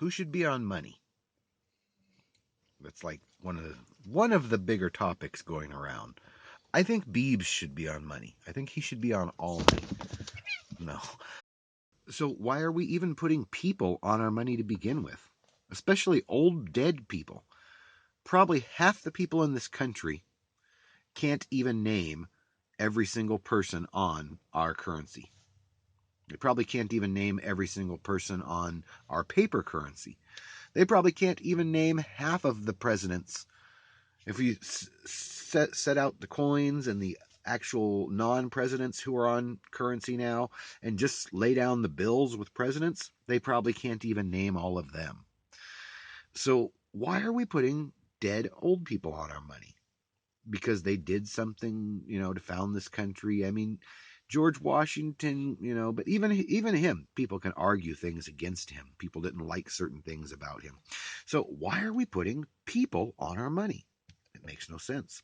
Who should be on money? That's like one of the bigger topics going around. I think Beebs should be on money. I think he should be on all money. No. So why are we even putting people on our money to begin with? Especially old dead people. Probably half the people in this country can't even name every single person on our currency. They probably can't even name every single person on our paper currency. They probably can't even name half of the presidents. If we set out the coins and the actual non-presidents who are on currency now and just lay down the bills with presidents, they probably can't even name all of them. So why are we putting dead old people on our money? Because they did something, to found this country. I mean, George Washington, but even him, people can argue things against him. People didn't like certain things about him. So why are we putting people on our money? It makes no sense,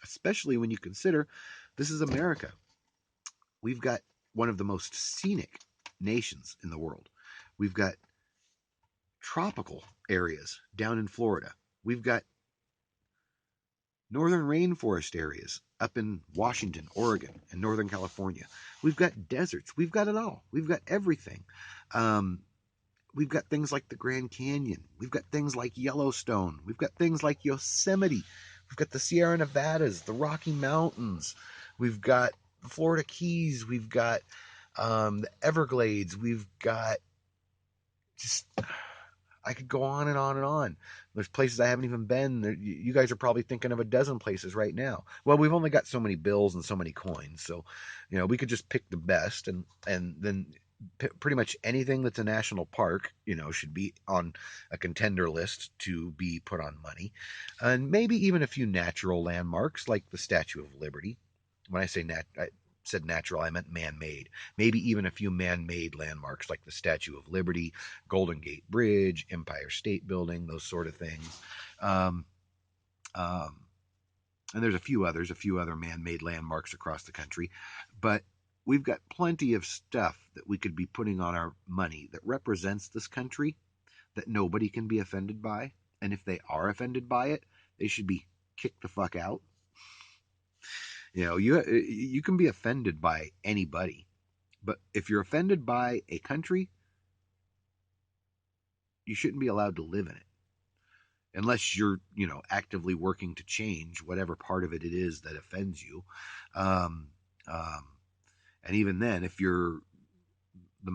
especially when you consider this is America. We've got one of the most scenic nations in the world. We've got tropical areas down in Florida. We've got northern rainforest areas up in Washington, Oregon, and Northern California. We've got deserts. We've got it all. We've got everything. Um, we've got things like the Grand Canyon. We've got things like Yellowstone. We've got things like Yosemite. We've got the Sierra Nevadas, the Rocky Mountains. We've got the Florida Keys. We've got the Everglades. We've got just I could go on and on and on. There's places I haven't even been. You guys are probably thinking of a dozen places right now. Well, we've only got so many bills and so many coins, so we could just pick the best, and then pretty much anything that's a national park, should be on a contender list to be put on money, and maybe even a few natural landmarks like the Statue of Liberty. When I say I said natural, I meant man-made. Maybe even a few man-made landmarks like the Statue of Liberty, Golden Gate Bridge, Empire State Building, those sort of things. Um, um, and there's a few other man-made landmarks across the country. But we've got plenty of stuff that we could be putting on our money that represents this country that nobody can be offended by. And if they are offended by it, they should be kicked the fuck out. You can be offended by anybody, but if you're offended by a country, you shouldn't be allowed to live in it unless you're, actively working to change whatever part of it is that offends you. Um, um, and even then, if you're the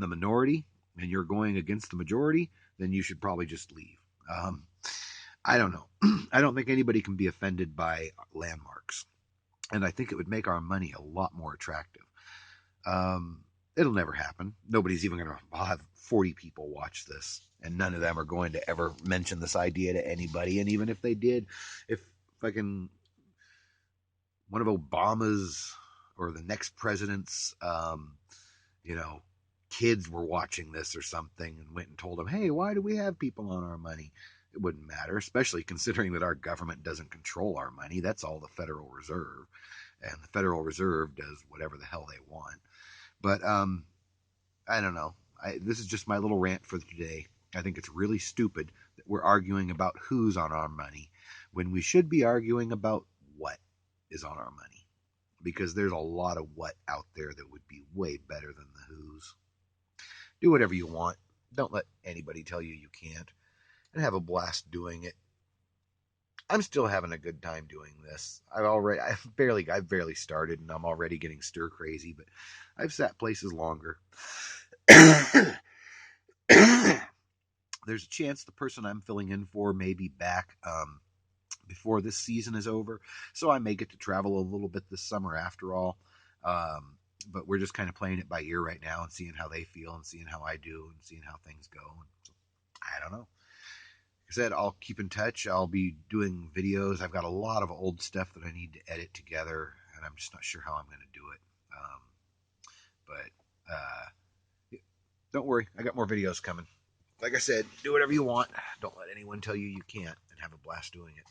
minority and you're going against the majority, then you should probably just leave. Um, I don't know. I don't think anybody can be offended by landmarks, and I think it would make our money a lot more attractive. Um, it'll never happen. Nobody's even going to have 40 people watch this, and none of them are going to ever mention this idea to anybody. And even if they did, if fucking one of Obama's or the next president's, you know, kids were watching this or something and went and told them, hey, why do we have people on our money? It wouldn't matter, especially considering that our government doesn't control our money. That's all the Federal Reserve. And the Federal Reserve does whatever the hell they want. But I don't know. This is just my little rant for today. I think it's really stupid that we're arguing about who's on our money when we should be arguing about what is on our money. Because there's a lot of what out there that would be way better than the who's. Do whatever you want. Don't let anybody tell you you can't. And have a blast doing it. I'm still having a good time doing this. I've barely started, and I'm already getting stir crazy. But I've sat places longer. There's a chance the person I'm filling in for may be back before this season is over, so I may get to travel a little bit this summer after all. But we're just kind of playing it by ear right now and seeing how they feel and seeing how I do and seeing how things go. And so, I don't know. Like I said, I'll keep in touch. I'll be doing videos. I've got a lot of old stuff that I need to edit together, and I'm just not sure how I'm going to do it. But don't worry, I got more videos coming. Like I said, do whatever you want. Don't let anyone tell you you can't, and have a blast doing it.